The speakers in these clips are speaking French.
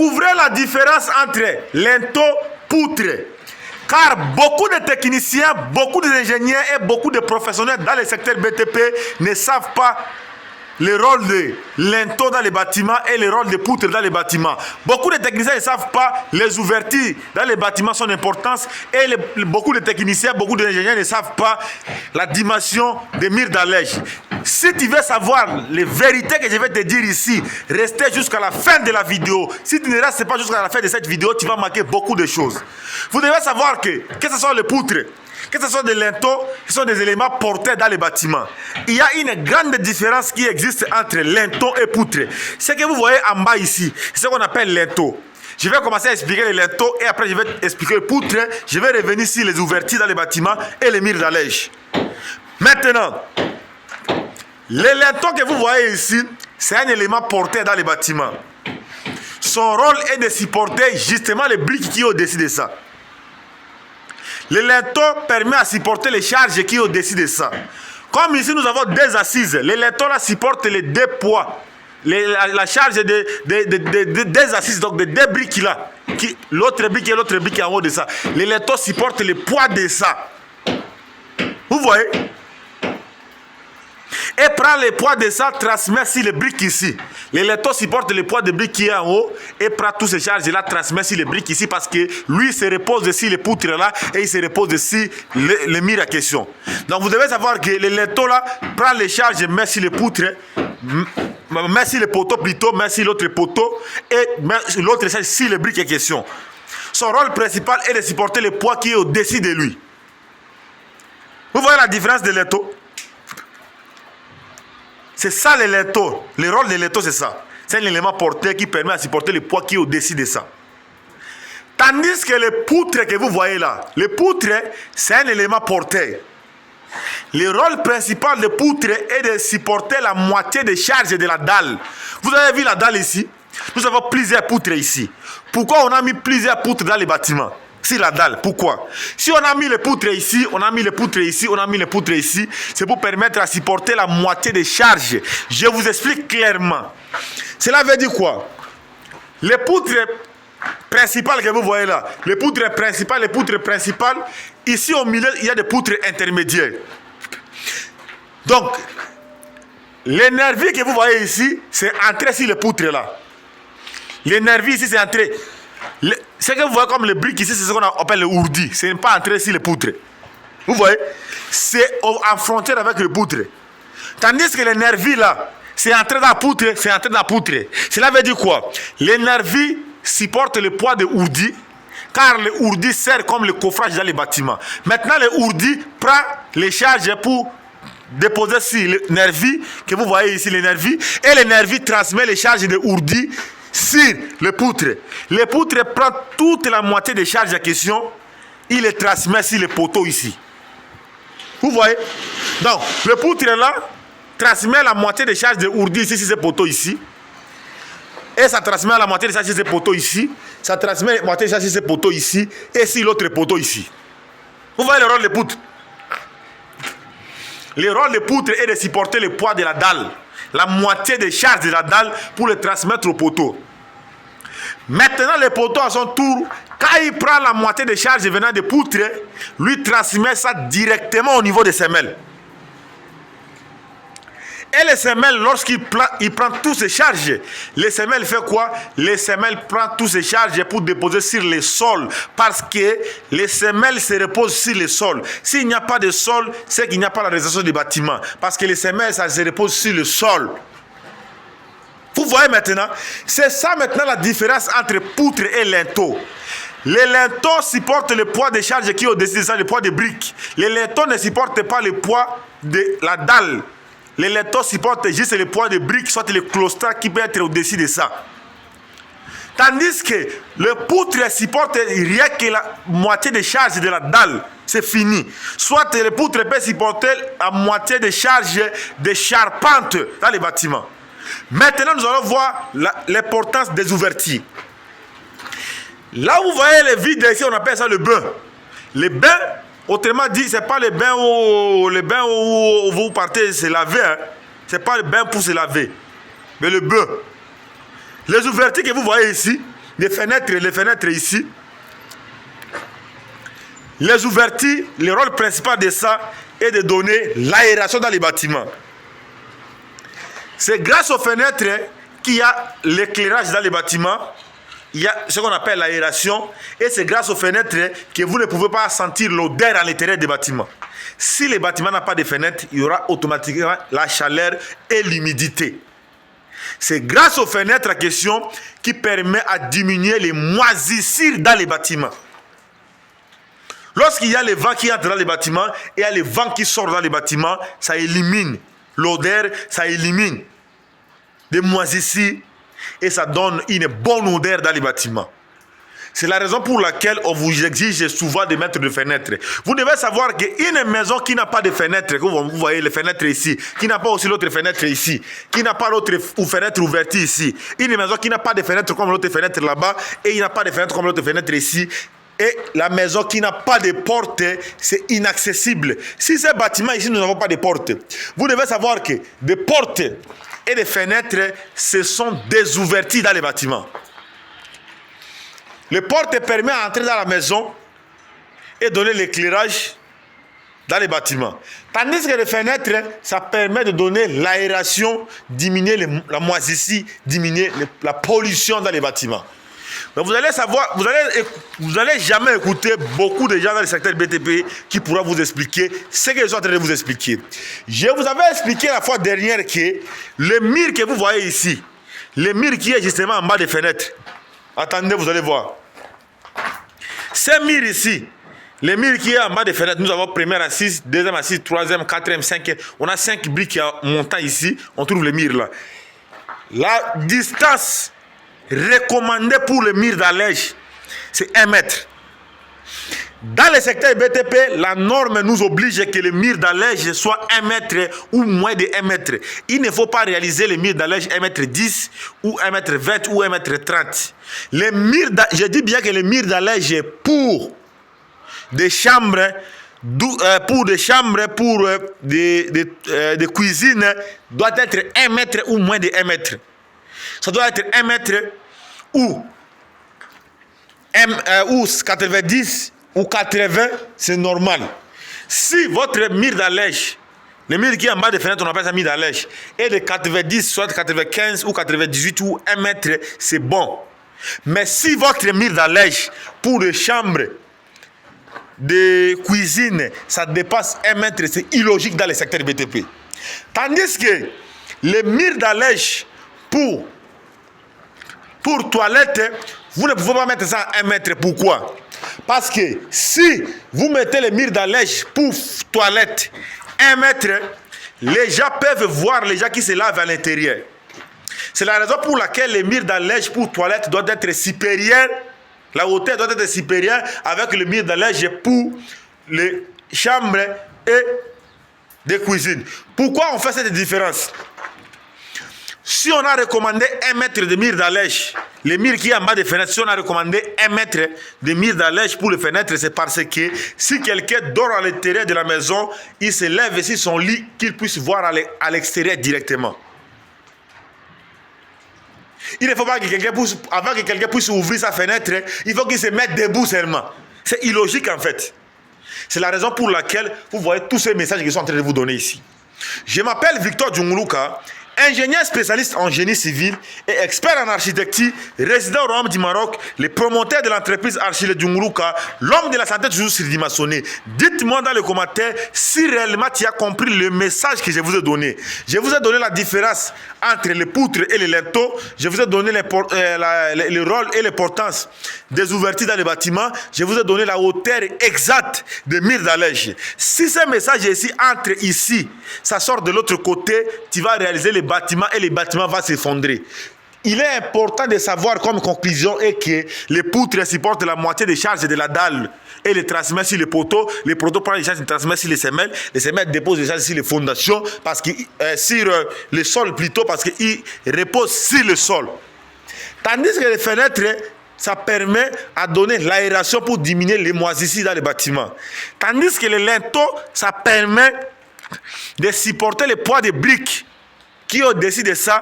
Découvrez la différence entre linteau, poutre. Car beaucoup de techniciens, beaucoup d'ingénieurs et beaucoup de professionnels dans le secteur BTP ne savent pas le rôle de linteau dans les bâtiments et le rôle de poutre dans les bâtiments. Beaucoup de techniciens ne savent pas les ouvertures dans les bâtiments, son importance, et beaucoup de techniciens, beaucoup d'ingénieurs ne savent pas la dimension des murs d'allège. Si tu veux savoir les vérités que je vais te dire ici, restez jusqu'à la fin de la vidéo. Si tu ne restes pas jusqu'à la fin de cette vidéo, tu vas manquer beaucoup de choses. Vous devez savoir que ce soit les poutres, que ce soit des linteaux, ce sont des éléments portés dans les bâtiments. Il y a une grande différence qui existe entre linteau et poutre. Ce que vous voyez en bas ici, c'est ce qu'on appelle linteau. Je vais commencer à expliquer les linteaux et après je vais expliquer les poutres. Je vais revenir sur les ouvertures dans les bâtiments et les murs d'allège. Maintenant, les linteaux que vous voyez ici, c'est un élément porté dans les bâtiments. Son rôle est de supporter justement les briques qui sont au-dessus de ça. Le linteau permet à supporter les charges qui sont au-dessus de ça. Comme ici, nous avons deux assises. Le linteau là supporte les deux poids. La charge des deux assises, donc des deux briques là. L'autre brique et l'autre brique en haut de ça. Le linteau supporte le poids de ça. Vous voyez? Et prend le poids de ça, transmet sur les briques ici. Le linteau supporte le poids de briques qui est en haut et prend toutes ces charges-là, transmet sur les briques ici parce que lui se repose dessus les poutres là et il se repose dessus les murs à question. Donc vous devez savoir que le linteau là prend les charges, met sur les poutres, met sur les poteaux plutôt, met sur l'autre poteau et met l'autre charge sur les briques à question. Son rôle principal est de supporter le poids qui est au-dessus de lui. Vous voyez la différence de linteau? C'est ça le linteau. Le rôle de linteau, c'est ça. C'est un élément porté qui permet de supporter le poids qui est au-dessus de ça. Tandis que les poutres que vous voyez là, les poutres, c'est un élément porté. Le rôle principal des poutres est de supporter la moitié des charges de la dalle. Vous avez vu la dalle ici? Nous avons plusieurs poutres ici. Pourquoi on a mis plusieurs poutres dans les bâtiments? Sur la dalle, pourquoi? Si on a mis les poutres ici, on a mis les poutres ici, on a mis les poutres ici, c'est pour permettre à supporter la moitié des charges. Je vous explique clairement. Cela veut dire quoi? Les poutres principales que vous voyez là, les poutres principales, ici au milieu, il y a des poutres intermédiaires. Donc, l'énergie que vous voyez ici, c'est entré sur les poutres là. L'énergie ici, c'est entré. Ce que vous voyez comme les briques ici, c'est ce qu'on appelle le ourdi. Ce n'est pas entré sur les poutres. Vous voyez? C'est en frontière avec les poutres. Tandis que l'énergie là, c'est entré dans la poutre, c'est entré dans la poutre. Cela veut dire quoi? L'énergie supporte le poids de ourdi, car le ourdi sert comme le coffrage dans les bâtiments. Maintenant, le ourdi prend les charges pour déposer sur l'énergie, que vous voyez ici, l'énergie, et l'énergie transmet les charges de ourdi sur les poutres. Les poutres prennent toute la moitié des charges à question, il les transmet sur les poteaux ici. Vous voyez? Donc, le poutre là transmet la moitié des charges de ourdi ici sur ces poteaux ici. Et ça transmet la moitié des charges sur ces poteaux ici. Ça transmet la moitié des charges sur ces poteaux ici. Et sur l'autre poteau ici. Vous voyez le rôle des poutres? Le rôle des poutres est de supporter le poids de la dalle. La moitié des charges de la dalle pour le transmettre au poteau. Maintenant, le poteau à son tour, quand il prend la moitié des charges venant des poutres, lui transmet ça directement au niveau des semelles. Et les semelles, lorsqu'il prend toutes ces charges, les semelles fait quoi? Les semelles prend toutes ces charges pour déposer sur le sol. Parce que les semelles se reposent sur le sol. S'il n'y a pas de sol, c'est qu'il n'y a pas la réalisation du bâtiment. Parce que les semelles, ça se repose sur le sol. Vous voyez maintenant? C'est ça maintenant la différence entre poutre et linteau. Les linteaux supportent le poids des charges qui est au-dessus de ça, le poids des briques. Les linteaux ne supportent pas le poids de la dalle. Les linteaux supportent juste le poids des briques, soit le claustrat qui peut être au-dessus de ça. Tandis que le poutre supporte rien que la moitié des charges de la dalle. C'est fini. Soit le poutre peut supporter la moitié des charges de charpente dans les bâtiments. Maintenant, nous allons voir l'importance des ouvertures. Là où vous voyez les vides ici, on appelle ça le bain. Le bain, autrement dit, ce n'est pas le bain où vous partez se laver. Hein. Ce n'est pas le bain pour se laver. Mais le bain. Les ouvertures que vous voyez ici, les fenêtres ici, les ouvertures, le rôle principal de ça est de donner l'aération dans les bâtiments. C'est grâce aux fenêtres qu'il y a l'éclairage dans les bâtiments, il y a ce qu'on appelle l'aération, et c'est grâce aux fenêtres que vous ne pouvez pas sentir l'odeur à l'intérieur des bâtiments. Si les bâtiments n'ont pas de fenêtres, il y aura automatiquement la chaleur et l'humidité. C'est grâce aux fenêtres en question qui permet à diminuer les moisissures dans les bâtiments. Lorsqu'il y a le vent qui entre dans les bâtiments et il y a le vent qui sort dans les bâtiments, ça élimine l'odeur, ça élimine des moisissures et ça donne une bonne odeur dans les bâtiments. C'est la raison pour laquelle on vous exige souvent de mettre des fenêtres. Vous devez savoir qu'une maison qui n'a pas de fenêtres, vous voyez les fenêtres ici, qui n'a pas aussi l'autre fenêtre ici, qui n'a pas l'autre fenêtre ouverte ici, une maison qui n'a pas de fenêtres comme l'autre fenêtre là-bas, et il n'a pas de fenêtre comme l'autre fenêtre ici, et la maison qui n'a pas de porte, c'est inaccessible. Si ces bâtiments ici, nous n'avons pas de porte, vous devez savoir que des portes et des fenêtres, ce sont des ouvertures dans les bâtiments. Les portes permettent d'entrer dans la maison et donner l'éclairage dans les bâtiments. Tandis que les fenêtres, ça permet de donner l'aération, diminuer la moisissure, diminuer la pollution dans les bâtiments. Mais vous allez savoir, vous allez jamais écouter beaucoup de gens dans le secteur BTP qui pourront vous expliquer ce que je suis en train de vous expliquer. Je vous avais expliqué la fois dernière que le mur que vous voyez ici, le mur qui est justement en bas des fenêtres, attendez, vous allez voir. Ces murs ici, les murs qui est en bas des fenêtres, nous avons première assise, deuxième assise, troisième, quatrième, cinquième. On a 5 briques en montant ici, on trouve les murs là. La distance recommandée pour le mur d'allège, c'est 1 mètre. Dans le secteur BTP, la norme nous oblige que le mur d'allège soit 1 mètre ou moins de 1 mètre. Il ne faut pas réaliser le mur d'allège 1 mètre 10 ou 1 mètre 20 ou 1 mètre 30. Je dis bien que le mur d'allège pour des chambres, pour des cuisines doit être 1 mètre ou moins de 1 mètre. Ça doit être 1 mètre ou 90 ou 80, c'est normal. Si votre mur d'allège, le mur qui est en bas des fenêtres, on appelle ça mur d'allège, est de 90, soit 95 ou 98 ou 1 mètre, c'est bon. Mais si votre mur d'allège pour les chambres de cuisine, ça dépasse 1 mètre, c'est illogique dans le secteur BTP. Tandis que le mur d'allège pour toilette, vous ne pouvez pas mettre ça à 1 mètre. Pourquoi? Parce que si vous mettez le mur d'allège pour toilette 1 mètre, les gens peuvent voir les gens qui se lavent à l'intérieur. C'est la raison pour laquelle le mur d'allège pour toilette doit être supérieur. La hauteur doit être supérieure avec le mur d'allège pour les chambres et des cuisines. Pourquoi on fait cette différence? Si on a recommandé 1 mètre de mur d'allège, le mur qui est en bas des fenêtres, si on a recommandé 1 mètre de mur d'allège pour les fenêtres, c'est parce que si quelqu'un dort à l'intérieur de la maison, il se lève sur son lit, qu'il puisse voir à l'extérieur directement. Il ne faut pas que quelqu'un puisse, avant que quelqu'un puisse ouvrir sa fenêtre, il faut qu'il se mette debout seulement. C'est illogique en fait. C'est la raison pour laquelle vous voyez tous ces messages que je suis en train de vous donner ici. Je m'appelle Victor Djunguluka, ingénieur spécialiste en génie civil et expert en architecture, résident au Royaume du Maroc, le promoteur de l'entreprise Archile Djunguluka, l'homme de la santé toujours surdimensionné. Dites-moi dans les commentaires si réellement tu as compris le message que je vous ai donné. Je vous ai donné la différence entre les poutres et les linteaux. Je vous ai donné le rôle et l'importance des ouvertures dans les bâtiments. Je vous ai donné la hauteur exacte des murs d'allège. Si ce message ici entre ici, ça sort de l'autre côté, tu vas réaliser les bâtiments et les bâtiments vont s'effondrer. Il est important de savoir comme conclusion est que les poutres supportent la moitié des charges de la dalle et les transmettent sur les poteaux prennent les charges et les transmettent sur les semelles déposent les charges sur les fondations, parce que, sur le sol plutôt, parce qu'ils reposent sur le sol. Tandis que les fenêtres, ça permet à donner l'aération pour diminuer les moisissures dans les bâtiments. Tandis que les linteaux, ça permet de supporter le poids des briques qui est au-dessus de ça,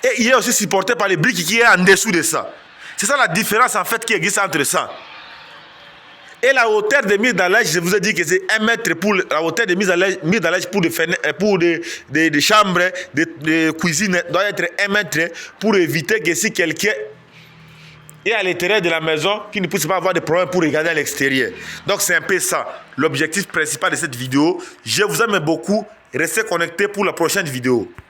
et il est aussi supporté par les briques qui est en dessous de ça. C'est ça la différence en fait qui existe entre ça. Et la hauteur de mise à l'aise, je vous ai dit que c'est 1 mètre pour la hauteur de mise à l'aise pour des chambres, de cuisine, doit être 1 mètre pour éviter que si quelqu'un est à l'intérieur de la maison, qu'il ne puisse pas avoir de problème pour regarder à l'extérieur. Donc c'est un peu ça, l'objectif principal de cette vidéo. Je vous aime beaucoup. Restez connectés pour la prochaine vidéo.